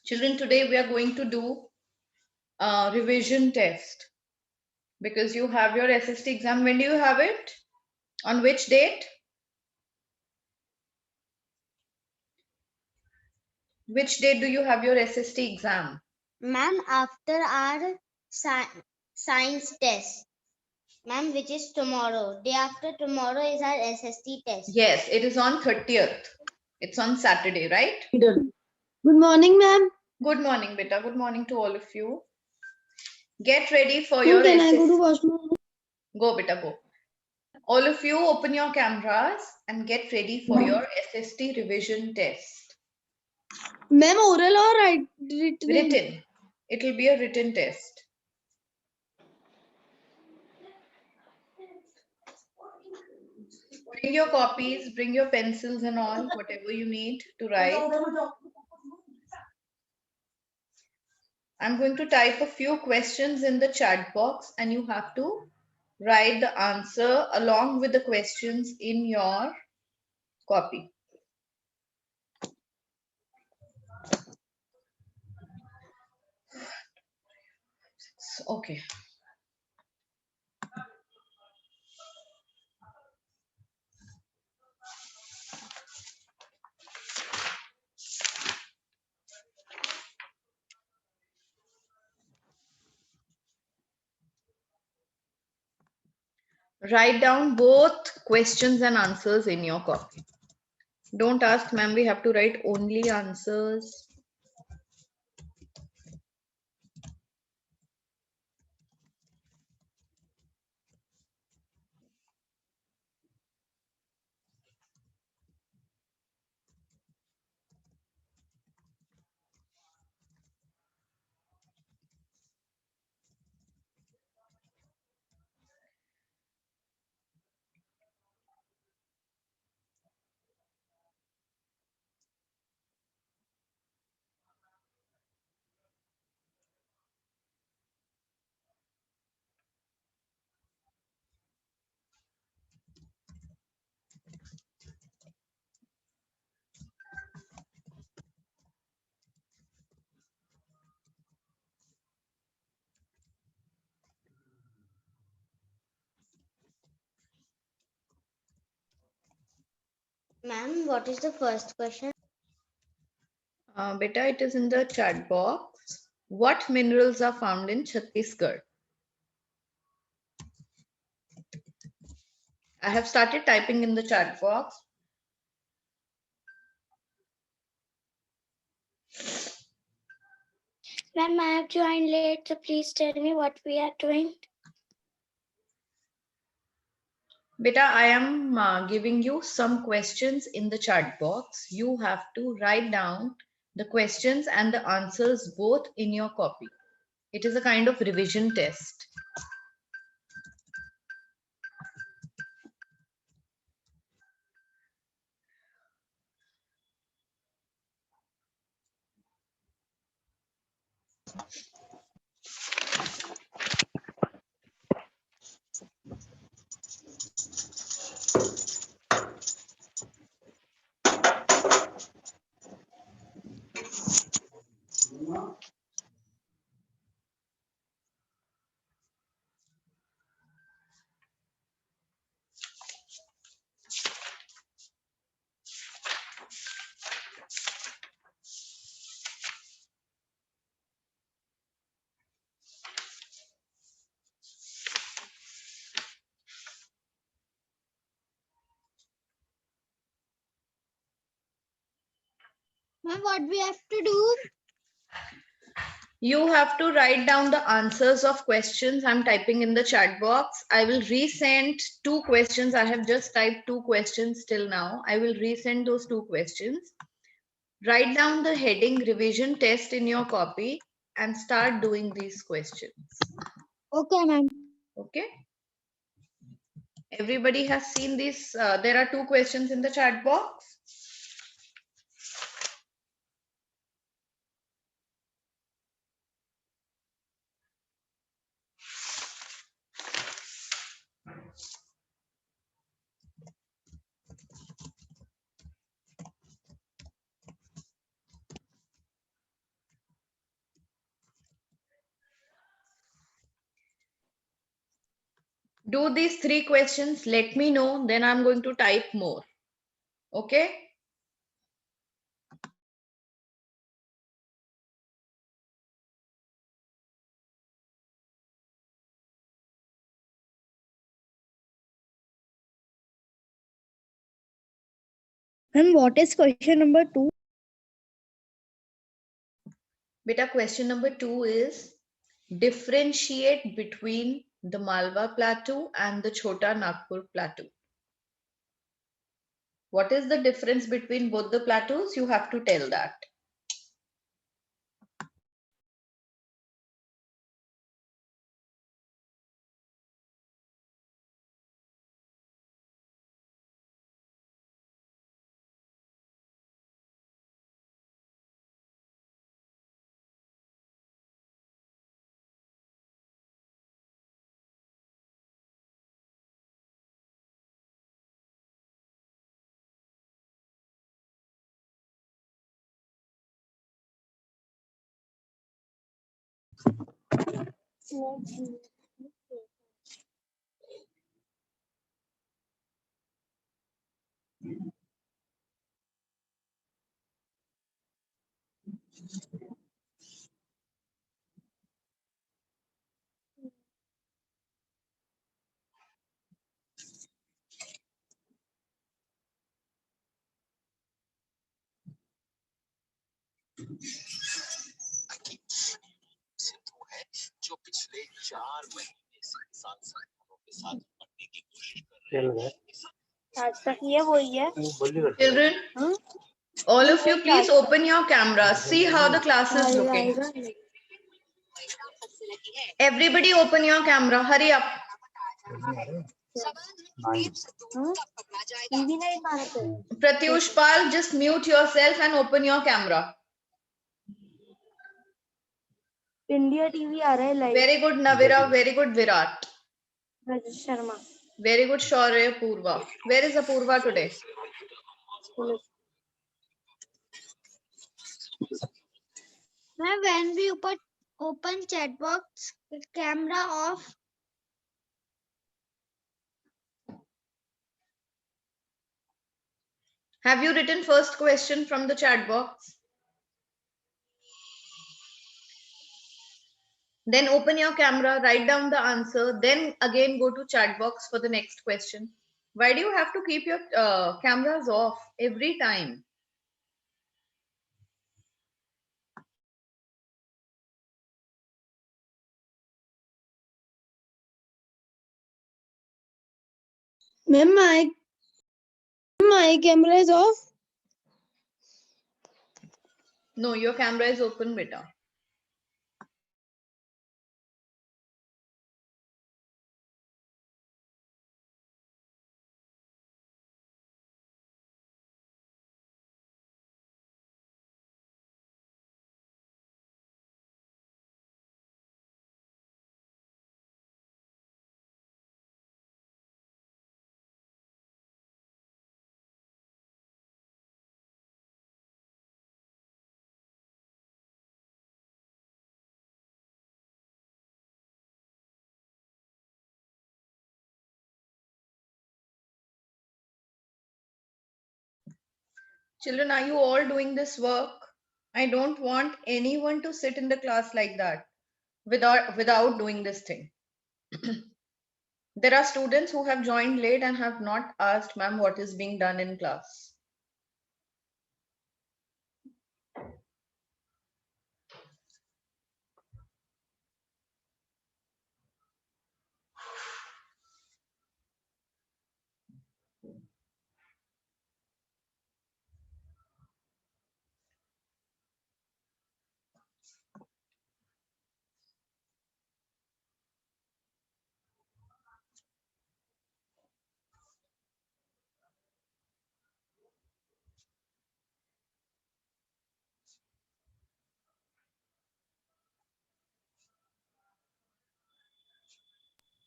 Children, today we are going to do a revision test because you have your SST exam. When do you have it? On which date? Which date do you have your SST exam? Ma'am, after our science test. Ma'am, which is tomorrow. Day after tomorrow is our SST test. Yes, it is on 30th. It's on Saturday, right? Good morning, ma'am. Good morning, beta. Good morning to all of you. Get ready for Ma'am, your can I go to SST. washroom? Go, beta, go. All of you open your cameras and get ready for your SST revision test. Ma'am, oral or written? Written. It will be a written test. Bring your copies, bring your pencils and all, whatever you need to write. I'm going to type a few questions in the chat box and you have to write the answer along with the questions in your copy. Okay. Write down both questions and answers in your copy. Don't ask, ma'am, we have to write only answers. Ma'am, what is the first question? Beta, it is in the chat box. What minerals are found in Chhattisgarh? I have started typing in the chat box. Ma'am, I have joined late, so please tell me what we are doing. Beta, I am giving you some questions in the chat box. You have to write down the questions and the answers both in your copy. It is a kind of revision test. Ma'am, what we have to do? You have to write down the answers of questions. I'm typing in the chat box. I will resend two questions. I have just typed two questions till now. I will resend those two questions. Write down the heading revision test in your copy and start doing these questions. Okay, ma'am. Okay. Everybody has seen this. There are two questions in the chat box. Do these 3 questions, let me know, then I'm going to type more. Okay? Ma'am, what is question number 2? Beta, question number 2 is differentiate between the Malwa Plateau and the Chota Nagpur Plateau. What is the difference between both the plateaus? You have to tell that. जो पिछले 4 महीने से सांसदों के साथ पढ़ने की कोशिश कर रहे हैं। आज तक ये वही है। Children, all of you, please open your cameras. See how the class is looking. Everybody open your camera. Hurry up. Pratyush Pal, just mute yourself and open your camera. India TV आ रहा है live. Very good, Navira. Very good, Virat. Rajesh Sharma. Very good, Shaurya, Purva. Where is Apurva today? Ma'am, when we open chat box, camera off. Have you written first question from the chat box? Then open your camera, write down the answer, then again go to chat box for the next question. Why do you have to keep your cameras off every time? Ma'am, my camera is off. No, your camera is open, beta. Children, are you all doing this work? I don't want anyone to sit in the class like that without doing this thing. There are students who have joined late and have not asked ma'am what is being done in class.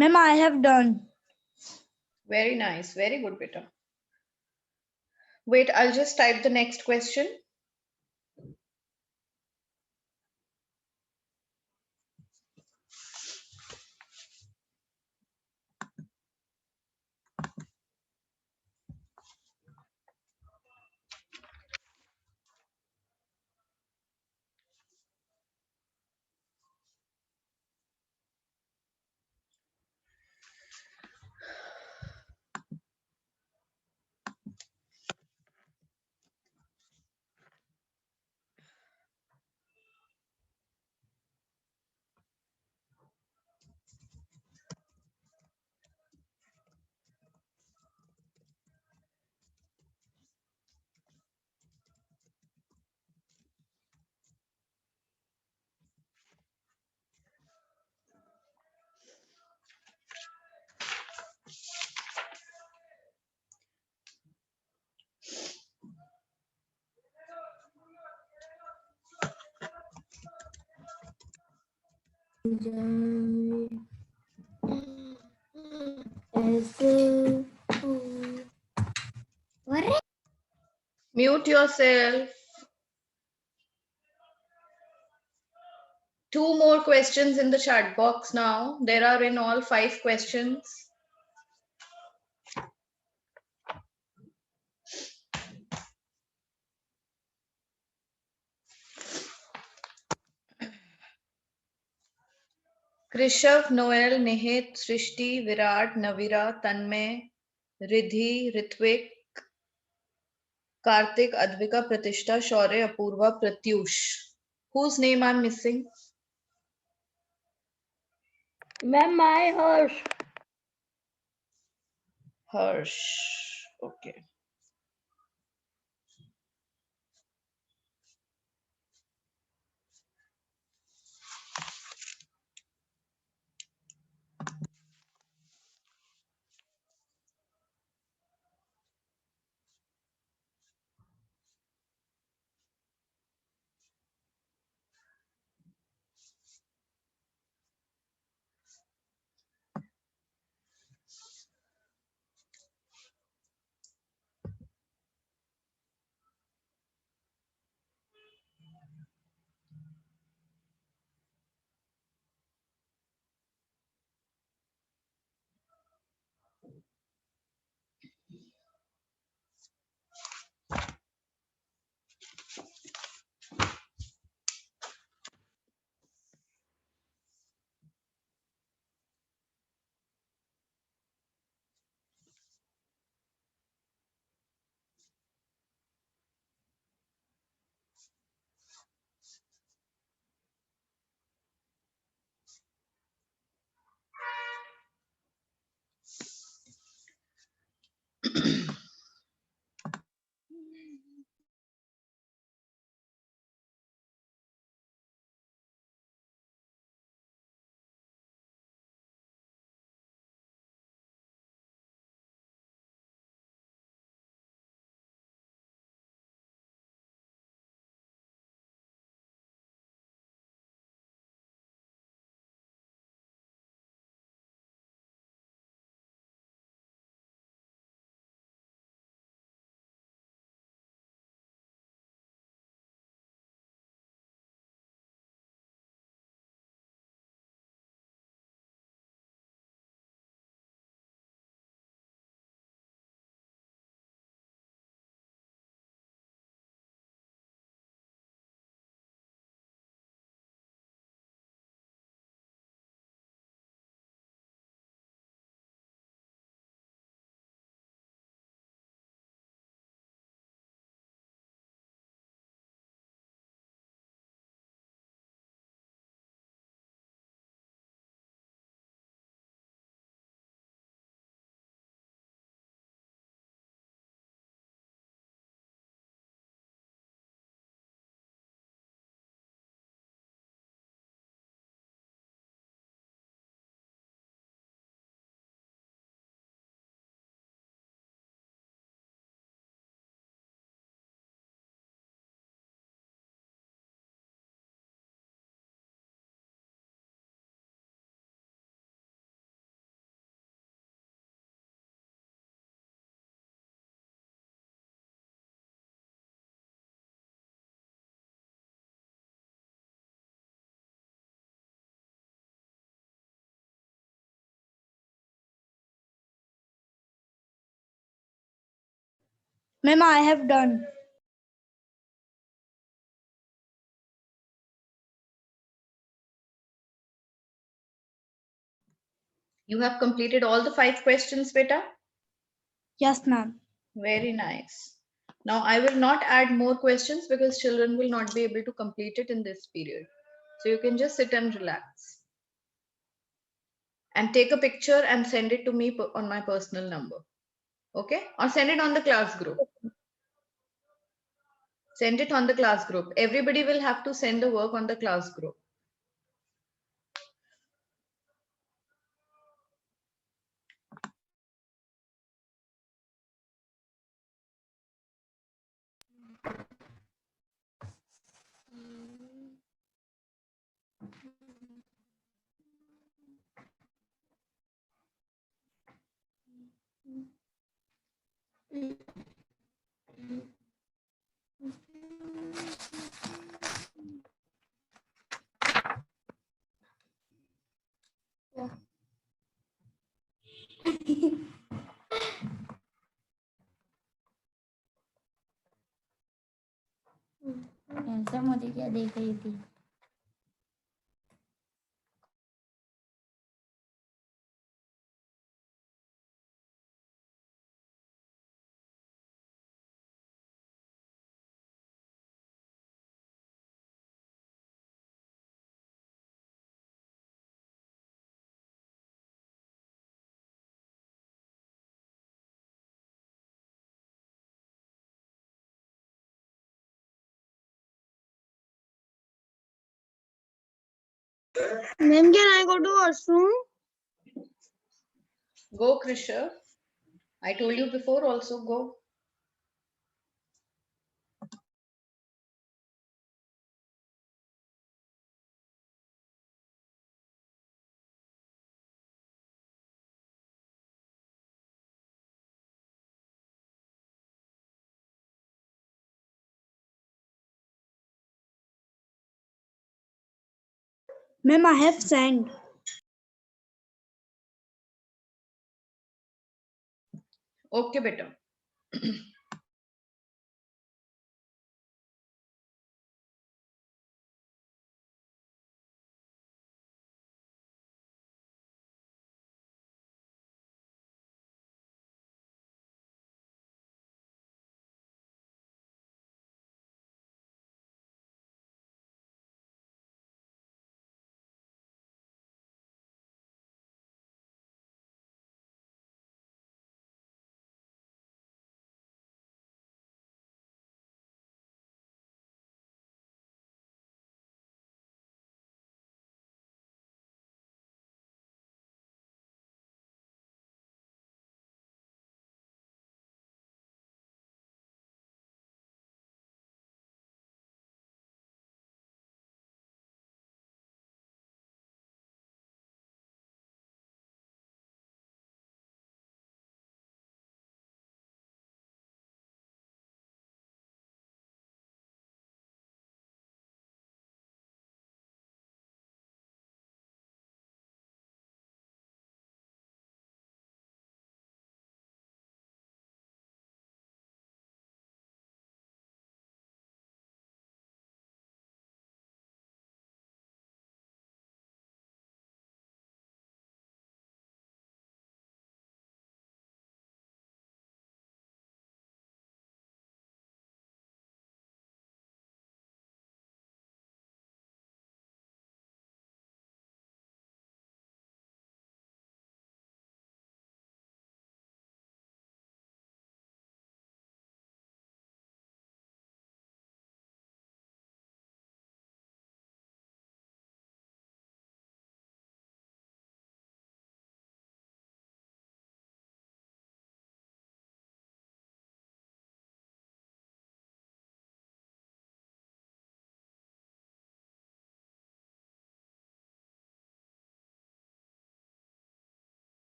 Ma'am, I have done. Very nice. Very good, beta. Wait, I'll just type the next question. Mute yourself. Two more questions in the chat box now. There are in all 5 questions. Krishav, Noel, Nihit, Srishti, Virat, Navira, Tanmay, Ridhi, Ritvik, Karthik, Advika, Pratishta, Shaurya, Apurva, Pratyush. Whose name I'm missing? Ma'am, my Harsh. Harsh. Okay. Ma'am, I have done. You have completed all the 5 questions, beta? Yes, ma'am. Very nice. Now I will not add more questions because children will not be able to complete it in this period. So you can just sit and relax. And take a picture and send it to me on my personal number. Okay? Or send it on the class group. Send it on the class group. Everybody will have to send the work on the class group. ऐसा मुझे क्या देख रही थी? Ma'am, can I go to washroom? Go, Krisha. I told you before also, go. Ma'am, I have sent. Okay, beta.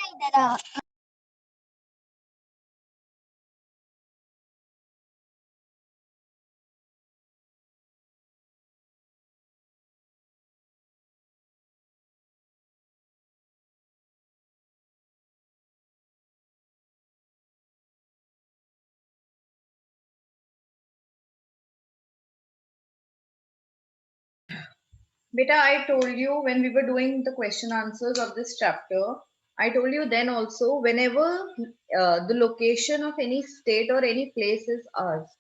इधर आ Beta, I told you when we were doing the question answers of this chapter, I told you then also, whenever the location of any state or any place is asked,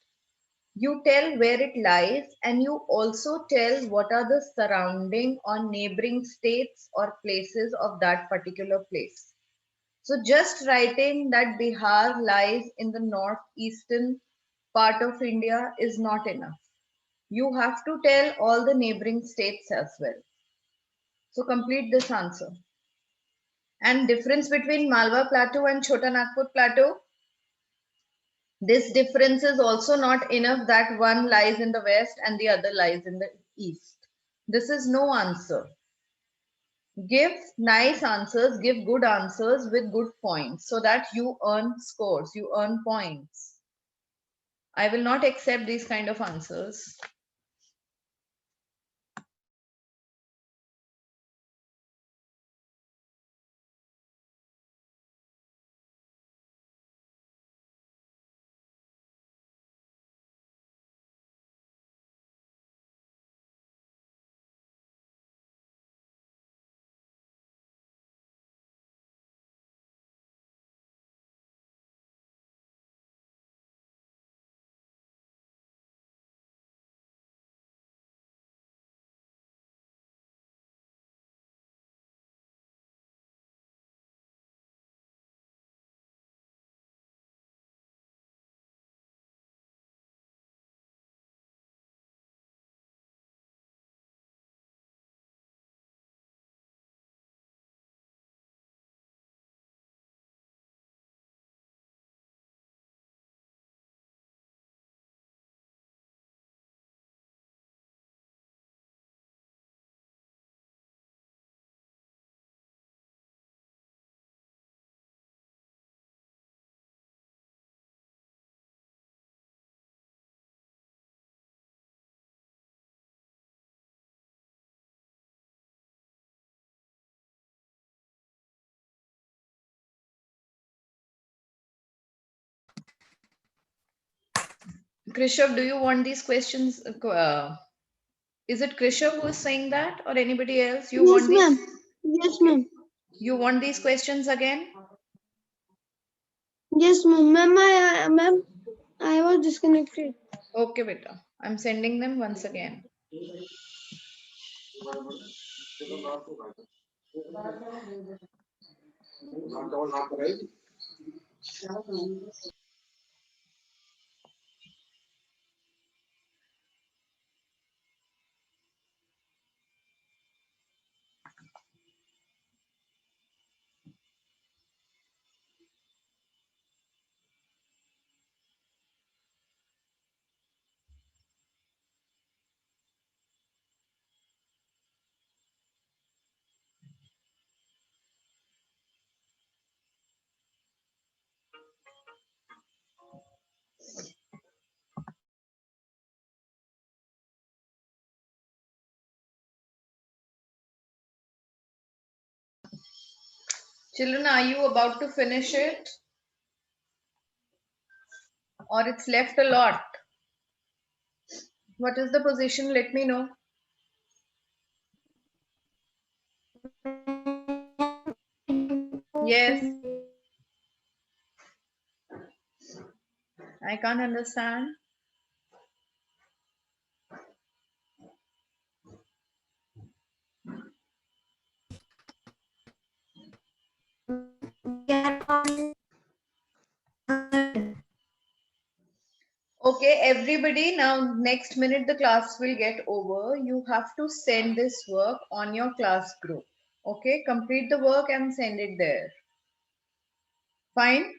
you tell where it lies and you also tell what are the surrounding or neighboring states or places of that particular place. So just writing that Bihar lies in the northeastern part of India is not enough. You have to tell all the neighboring states as well. So complete this answer. And difference between Malwa Plateau and Chota Nagpur Plateau. This difference is also not enough that one lies in the west and the other lies in the east. This is no answer. Give nice answers, give good answers with good points so that you earn scores, you earn points. I will not accept these kind of answers. Krishav, do you want these questions? Is it Krishav who is saying that or anybody else? You Yes, want these? ma'am. Yes, Okay. ma'am. You want these questions again? Yes, ma'am. Ma'am, I was disconnected. Okay, beta. I'm sending them once again. Children, are you about to finish it? Or it's left a lot? What is the position? Let me know. Yes. I can't understand. Okay, everybody, now next minute the class will get over. You have to send this work on your class group. Okay, complete the work and send it there. Fine?